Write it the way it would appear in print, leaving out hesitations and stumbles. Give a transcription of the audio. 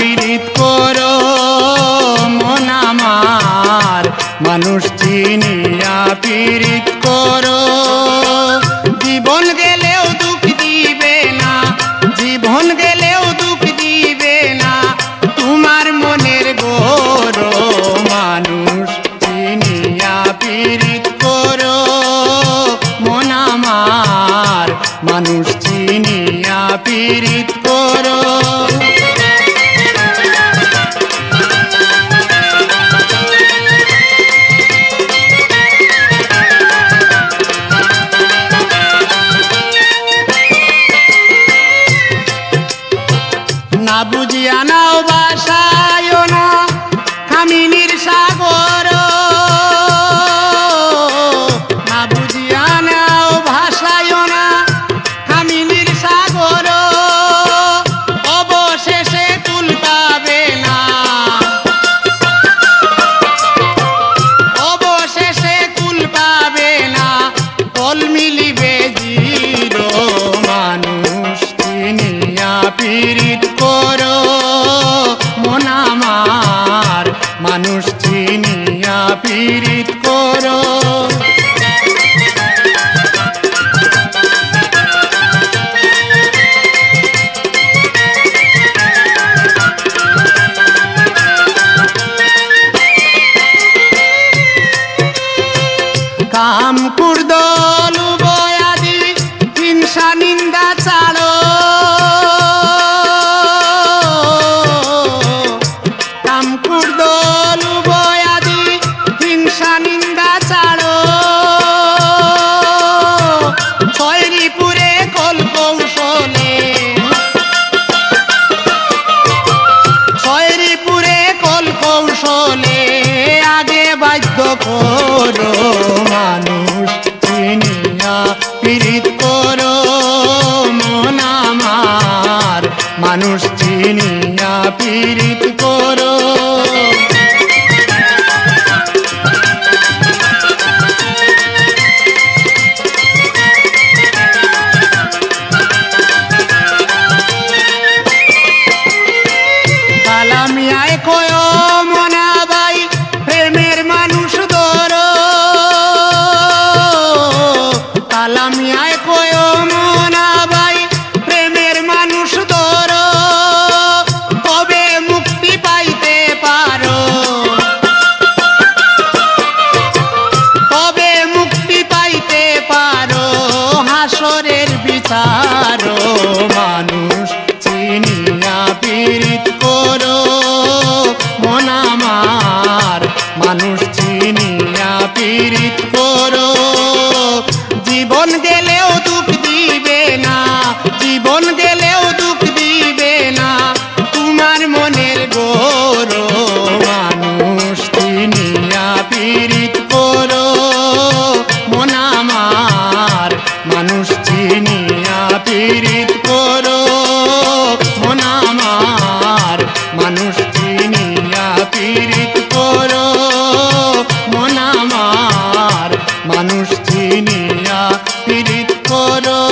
পীড়িত করো মন আমার, মানুষ চিনিয়া পীড়িত করো। জীবন গেলেও দুঃখ দিবে না, জীবন গেলেও দুঃখ দিবে না তোমার মনের গৌর। মানুষ চিনিয়া পীড়িত করো মন আমার, মানুষ চিনিয়া পীড়িত করো। না বুঝিয়া নাও বাসায় না কামিনীর সাগর, না বুঝিয়া নাও ভাষায় না কামিনীর সাগর। অবশেষে কুল পাবে না, অবশেষে কুল পাবে না, কল মিলিবে জিরো। মানুষ চিনিয়া পীড়িত করো মন আমার, মানুষ চিনিয়া পীড়িত করো। কাম কুর্দ লুবয়াদি হিংসা নিন্দা চালো, কাম কুর্দ লুবয়াদি হিংসা নিন্দা চালো। ছয়রিপুরে কল কৌশলে, ছয়রিপুরে কল কৌশলে আগে বাধ্য করো। মানুষ চিনিয়া পীড়িত করো মন আমার, মানুষ চিনিয়া পীড়িত করো। কালামিয়ায় কয় মনা ভাই প্রেমের মানুষ ধরো, কালামিয়ায় কয় মনা ভাই প্রেমের মানুষ ধরো। তবে মুক্তি পাইতে পারো, তবে মুক্তি পাইতে পারো হাসরের বিচারো। মানুষ চিনিয়া পীড়িত করো মন আমার, মানুষ চিনিয়া পীড়িত করো। জীবন গেলেও দুঃখ দিবে না, জীবন গেলেও দুঃখ দিবে না তোমার মনের গৌর। মানুষ চিনিয়া পীড়িত করো মন আমার, মানুষ চিনিয়া পীড়িত করো মন আমার, মানুষ চিনিয়া পীড়িত করো মন আমার, মানুষ চিনিয়া পীড়িত করো।